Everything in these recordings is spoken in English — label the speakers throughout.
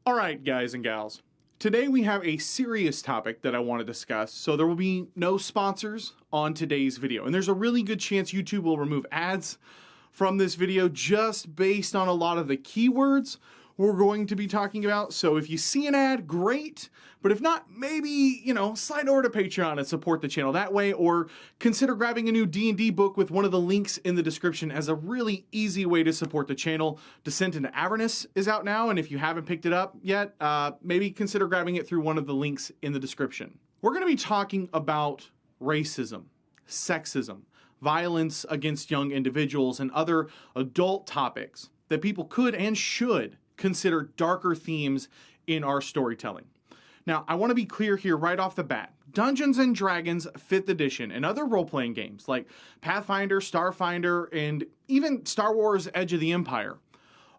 Speaker 1: Alright guys and gals, today we have a serious topic that I want to discuss, so there will be no sponsors on today's video. And there's a really good chance YouTube will remove ads from this video just based on a lot of the keywords we're going to be talking about. So if you see an ad, great. But if not, maybe, slide over to Patreon and support the channel that way, or consider grabbing a new D&D book with one of the links in the description as a really easy way to support the channel. Descent into Avernus is out now, and if you haven't picked it up yet, maybe consider grabbing it through one of the links in the description. We're going to be talking about racism, sexism, violence against young individuals, and other adult topics that people could and should consider darker themes in our storytelling. Now, I want to be clear here right off the bat. Dungeons & Dragons 5th edition and other role-playing games like Pathfinder, Starfinder, and even Star Wars Edge of the Empire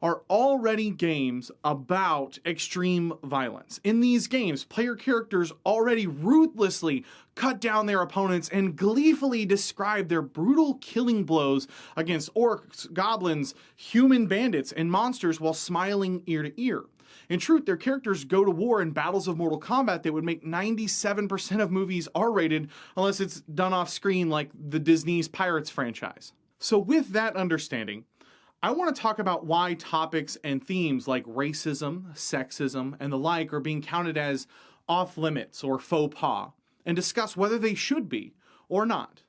Speaker 1: are already games about extreme violence. In these games, player characters already ruthlessly cut down their opponents and gleefully describe their brutal killing blows against orcs, goblins, human bandits, and monsters while smiling ear to ear. In truth, their characters go to war in battles of Mortal Kombat that would make 97% of movies R-rated unless it's done off screen like the Disney's Pirates franchise. So with that understanding, I want to talk about why topics and themes like racism, sexism, and the like are being counted as off limits or faux pas, and discuss whether they should be or not.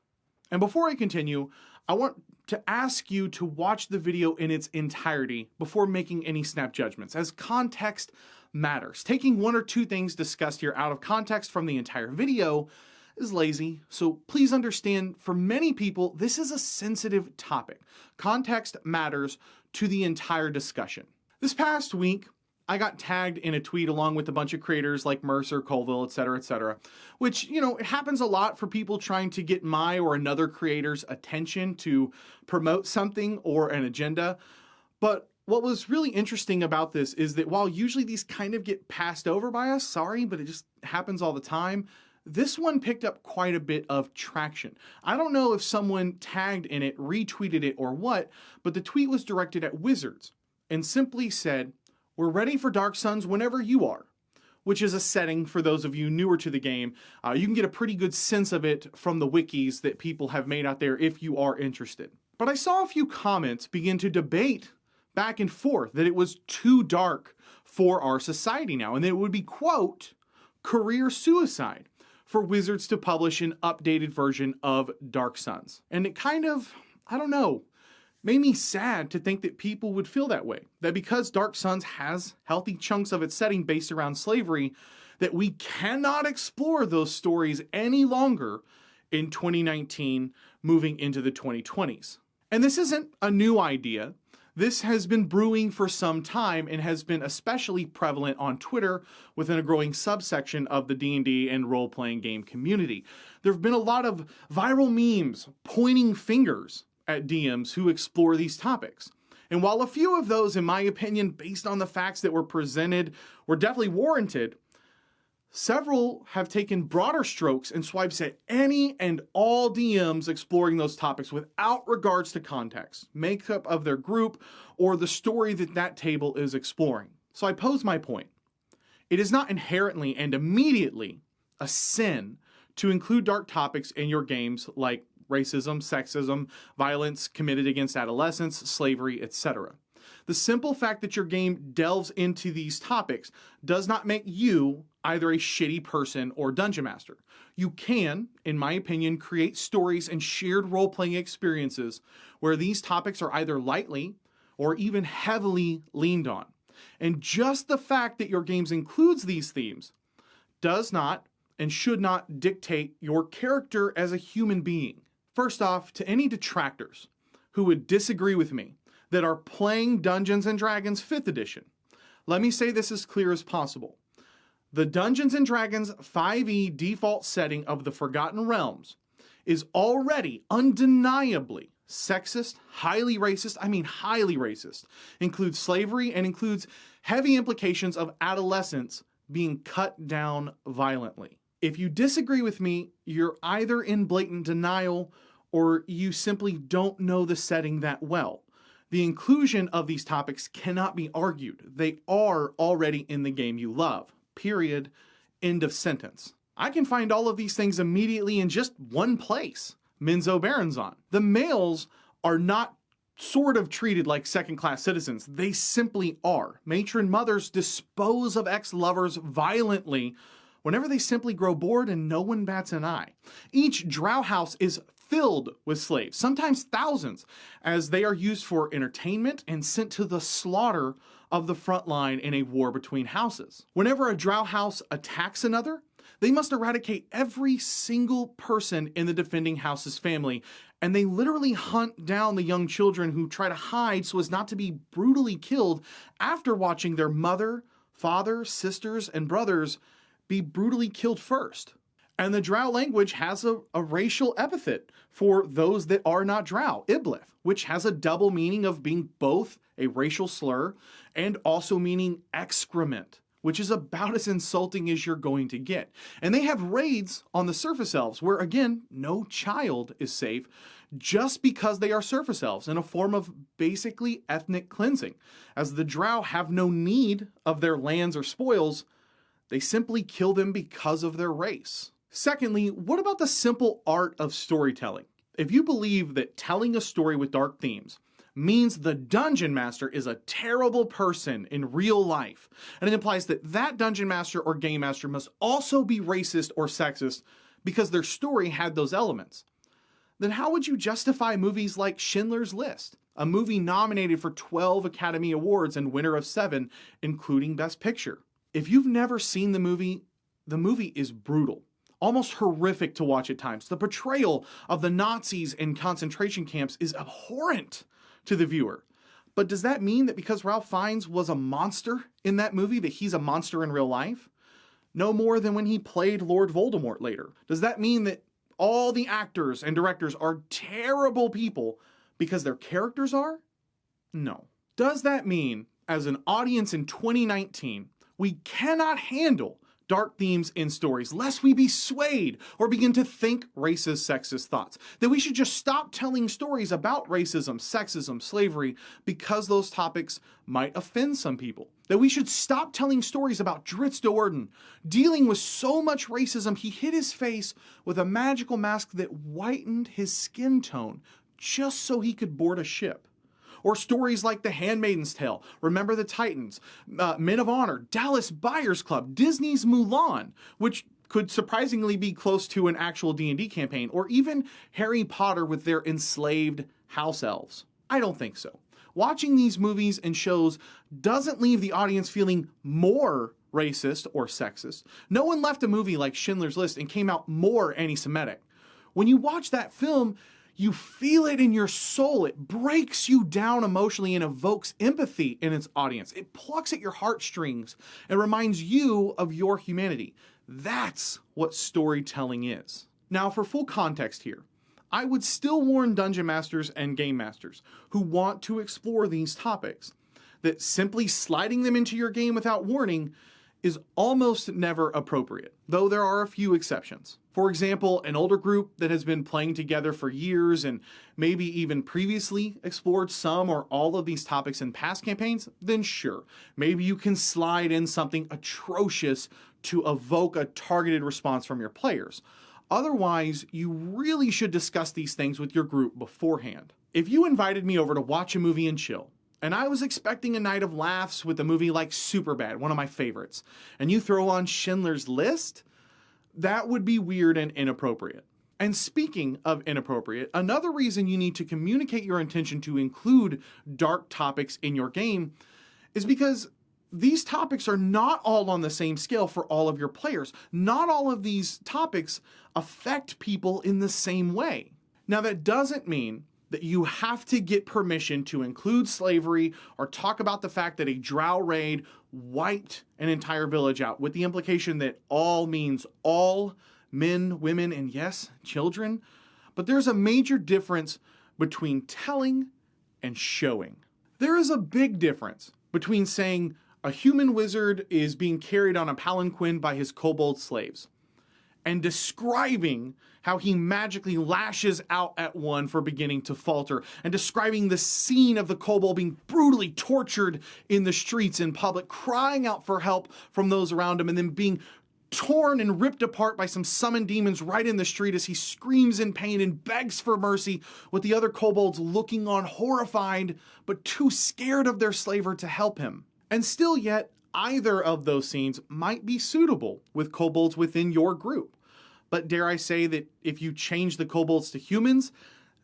Speaker 1: And before I continue, I want to ask you to watch the video in its entirety before making any snap judgments, as context matters. Taking one or two things discussed here out of context from the entire video is lazy, so please understand, for many people, this is a sensitive topic. Context matters to the entire discussion. This past week, I got tagged in a tweet along with a bunch of creators like Mercer, Colville, etc., which, it happens a lot for people trying to get my or another creator's attention to promote something or an agenda. But what was really interesting about this is that while usually these kind of get passed over by us, sorry, but it just happens all the time, this one picked up quite a bit of traction. I don't know if someone tagged in it, retweeted it, or what, but the tweet was directed at Wizards and simply said, "We're ready for Dark Suns whenever you are," which is a setting for those of you newer to the game. You can get a pretty good sense of it from the wikis that people have made out there if you are interested. But I saw a few comments begin to debate back and forth that it was too dark for our society now, and that it would be, quote, career suicide for Wizards to publish an updated version of Dark Suns. And it kind of, made me sad to think that people would feel that way. That because Dark Suns has healthy chunks of its setting based around slavery, that we cannot explore those stories any longer in 2019, moving into the 2020s. And this isn't a new idea. This has been brewing for some time and has been especially prevalent on Twitter within a growing subsection of the D&D and role-playing game community. There have been a lot of viral memes pointing fingers at DMs who explore these topics. And while a few of those, in my opinion, based on the facts that were presented, were definitely warranted, several have taken broader strokes and swipes at any and all DMs exploring those topics without regards to context, makeup of their group, or the story that that table is exploring. So I pose my point. It is not inherently and immediately a sin to include dark topics in your games like racism, sexism, violence committed against adolescents, slavery, etc. The simple fact that your game delves into these topics does not make you either a shitty person or dungeon master. You can, in my opinion, create stories and shared role-playing experiences where these topics are either lightly or even heavily leaned on. And just the fact that your games includes these themes does not and should not dictate your character as a human being. First off, to any detractors who would disagree with me that are playing Dungeons & Dragons 5th edition, let me say this as clear as possible. The Dungeons & Dragons 5e default setting of the Forgotten Realms is already undeniably sexist, highly racist, includes slavery, and includes heavy implications of adolescents being cut down violently. If you disagree with me, you're either in blatant denial or you simply don't know the setting that well. The inclusion of these topics cannot be argued. They are already in the game you love. Period. End of sentence. I can find all of these things immediately in just one place, Minzo Baronzon. The males are not sort of treated like second-class citizens. They simply are. Matron mothers dispose of ex-lovers violently whenever they simply grow bored and no one bats an eye. Each drow house is filled with slaves, sometimes thousands, as they are used for entertainment and sent to the slaughter of the front line in a war between houses. Whenever a drow house attacks another, they must eradicate every single person in the defending house's family, and they literally hunt down the young children who try to hide so as not to be brutally killed after watching their mother, father, sisters, and brothers be brutally killed first. And the drow language has a racial epithet for those that are not drow, Iblith, which has a double meaning of being both a racial slur and also meaning excrement, which is about as insulting as you're going to get. And they have raids on the surface elves where, again, no child is safe just because they are surface elves, in a form of basically ethnic cleansing. As the drow have no need of their lands or spoils, they simply kill them because of their race. Secondly, what about the simple art of storytelling? If you believe that telling a story with dark themes means the dungeon master is a terrible person in real life, and it implies that that dungeon master or game master must also be racist or sexist because their story had those elements, then how would you justify movies like Schindler's List, a movie nominated for 12 Academy Awards and winner of 7, including Best Picture? If you've never seen the movie is brutal, almost horrific to watch at times. The portrayal of the Nazis in concentration camps is abhorrent to the viewer. But does that mean that because Ralph Fiennes was a monster in that movie, that he's a monster in real life? No more than when he played Lord Voldemort later. Does that mean that all the actors and directors are terrible people because their characters are? No. Does that mean, as an audience in 2019, we cannot handle dark themes in stories lest we be swayed or begin to think racist, sexist thoughts? That we should just stop telling stories about racism, sexism, slavery, because those topics might offend some people? That we should stop telling stories about Dritz Do'Urden dealing with so much racism he hid his face with a magical mask that whitened his skin tone just so he could board a ship? Or stories like The Handmaid's Tale, Remember the Titans, Men of Honor, Dallas Buyers Club, Disney's Mulan, which could surprisingly be close to an actual D&D campaign, or even Harry Potter with their enslaved house elves. I don't think so. Watching these movies and shows doesn't leave the audience feeling more racist or sexist. No one left a movie like Schindler's List and came out more anti-Semitic. When you watch that film, you feel it in your soul. It breaks you down emotionally and evokes empathy in its audience. It plucks at your heartstrings and reminds you of your humanity. That's what storytelling is. Now, for full context here, I would still warn dungeon masters and game masters who want to explore these topics that simply sliding them into your game without warning is almost never appropriate, though there are a few exceptions. For example, an older group that has been playing together for years and maybe even previously explored some or all of these topics in past campaigns, then sure, maybe you can slide in something atrocious to evoke a targeted response from your players. Otherwise, you really should discuss these things with your group beforehand. If you invited me over to watch a movie and chill, and I was expecting a night of laughs with a movie like Superbad, one of my favorites, and you throw on Schindler's List, that would be weird and inappropriate. And speaking of inappropriate, another reason you need to communicate your intention to include dark topics in your game is because these topics are not all on the same scale for all of your players. Not all of these topics affect people in the same way. Now, that doesn't mean that you have to get permission to include slavery or talk about the fact that a drow raid wiped an entire village out, with the implication that all means all, men, women, and yes, children. But there's a major difference between telling and showing. There is a big difference between saying a human wizard is being carried on a palanquin by his kobold slaves and describing how he magically lashes out at one for beginning to falter, and describing the scene of the kobold being brutally tortured in the streets in public, crying out for help from those around him, and then being torn and ripped apart by some summoned demons right in the street as he screams in pain and begs for mercy, with the other kobolds looking on horrified but too scared of their slaver to help him. And still yet, either of those scenes might be suitable with kobolds within your group. But dare I say that if you change the kobolds to humans,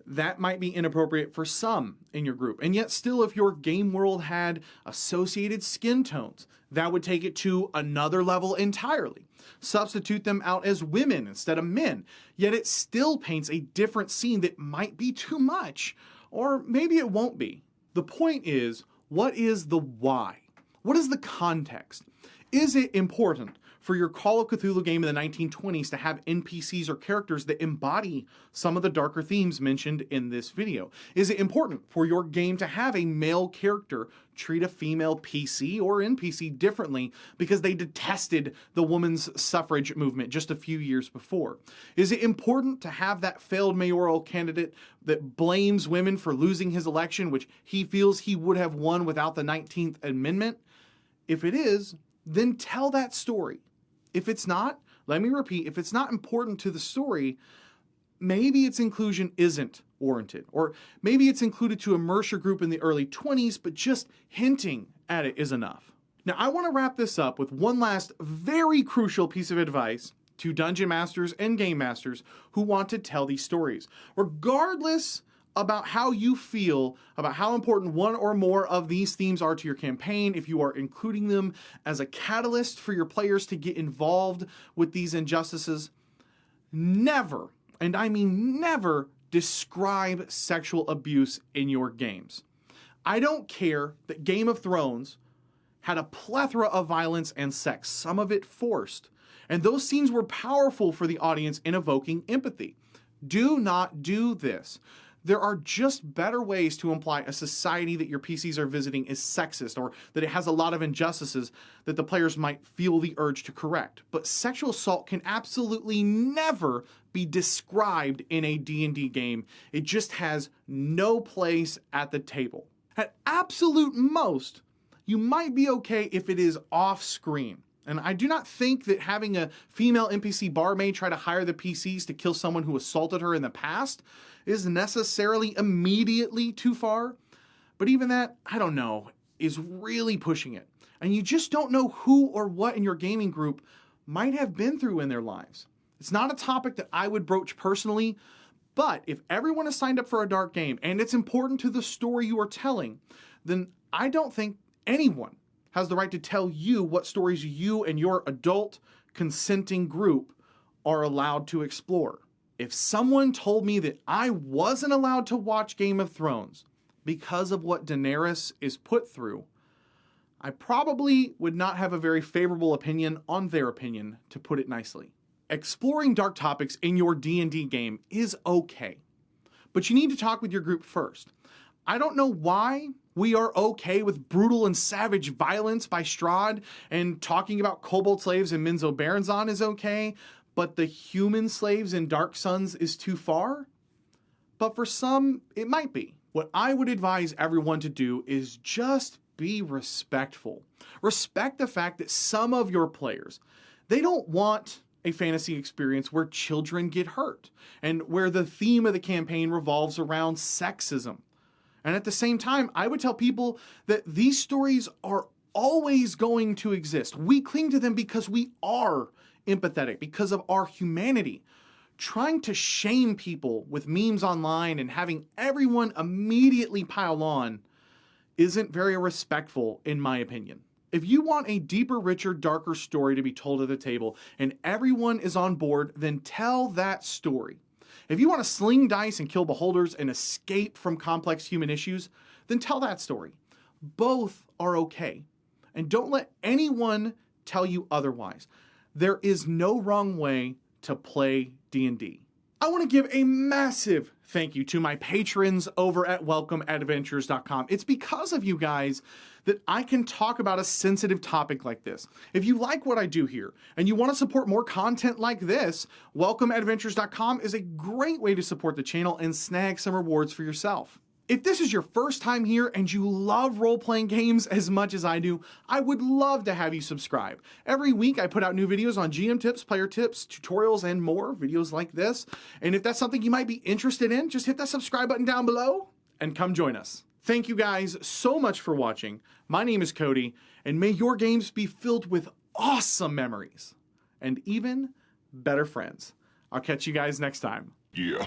Speaker 1: that might be inappropriate for some in your group. And yet still, if your game world had associated skin tones, that would take it to another level entirely. Substitute them out as women instead of men, yet it still paints a different scene that might be too much, or maybe it won't be. The point is, what is the why? What is the context? Is it important for your Call of Cthulhu game in the 1920s to have NPCs or characters that embody some of the darker themes mentioned in this video? Is it important for your game to have a male character treat a female PC or NPC differently because they detested the women's suffrage movement just a few years before? Is it important to have that failed mayoral candidate that blames women for losing his election, which he feels he would have won without the 19th Amendment? If it is, then tell that story. If it's not, let me repeat, if it's not important to the story, maybe its inclusion isn't warranted. Or maybe it's included to immerse your group in the early 20s, but just hinting at it is enough. Now, I want to wrap this up with one last very crucial piece of advice to dungeon masters and game masters who want to tell these stories. Regardless about how you feel about how important one or more of these themes are to your campaign, if you are including them as a catalyst for your players to get involved with these injustices, never, and I mean never, describe sexual abuse in your games. I don't care that Game of Thrones had a plethora of violence and sex, some of it forced, and those scenes were powerful for the audience in evoking empathy. Do not do this. There are just better ways to imply a society that your PCs are visiting is sexist, or that it has a lot of injustices that the players might feel the urge to correct. But sexual assault can absolutely never be described in a D&D game. It just has no place at the table. At absolute most, you might be okay if it is off screen. And I do not think that having a female NPC barmaid try to hire the PCs to kill someone who assaulted her in the past is necessarily immediately too far. But even that, I don't know, is really pushing it. And you just don't know who or what in your gaming group might have been through in their lives. It's not a topic that I would broach personally, but if everyone is signed up for a dark game and it's important to the story you are telling, then I don't think anyone has the right to tell you what stories you and your adult consenting group are allowed to explore. If someone told me that I wasn't allowed to watch Game of Thrones because of what Daenerys is put through, I probably would not have a very favorable opinion on their opinion, to put it nicely. Exploring dark topics in your D&D game is okay, but you need to talk with your group first. I don't know why we are okay with brutal and savage violence by Strahd, and talking about kobold slaves in Minzo Baranzan is okay, but the human slaves in Dark Suns is too far? But for some, it might be. What I would advise everyone to do is just be respectful. Respect the fact that some of your players, they don't want a fantasy experience where children get hurt, and where the theme of the campaign revolves around sexism. And at the same time, I would tell people that these stories are always going to exist. We cling to them because we are empathetic, because of our humanity. Trying to shame people with memes online and having everyone immediately pile on isn't very respectful, in my opinion. If you want a deeper, richer, darker story to be told at the table and everyone is on board, then tell that story. If you want to sling dice and kill beholders and escape from complex human issues, then tell that story. Both are okay. And don't let anyone tell you otherwise. There is no wrong way to play D&D. I want to give a massive thank you to my patrons over at welcomeadventures.com. It's because of you guys that I can talk about a sensitive topic like this. If you like what I do here and you want to support more content like this, welcomeadventures.com is a great way to support the channel and snag some rewards for yourself. If this is your first time here and you love role-playing games as much as I do, I would love to have you subscribe. Every week I put out new videos on GM tips, player tips, tutorials, and more, videos like this. And if that's something you might be interested in, just hit that subscribe button down below and come join us. Thank you guys so much for watching. My name is Cody, and may your games be filled with awesome memories and even better friends. I'll catch you guys next time.
Speaker 2: Yeah.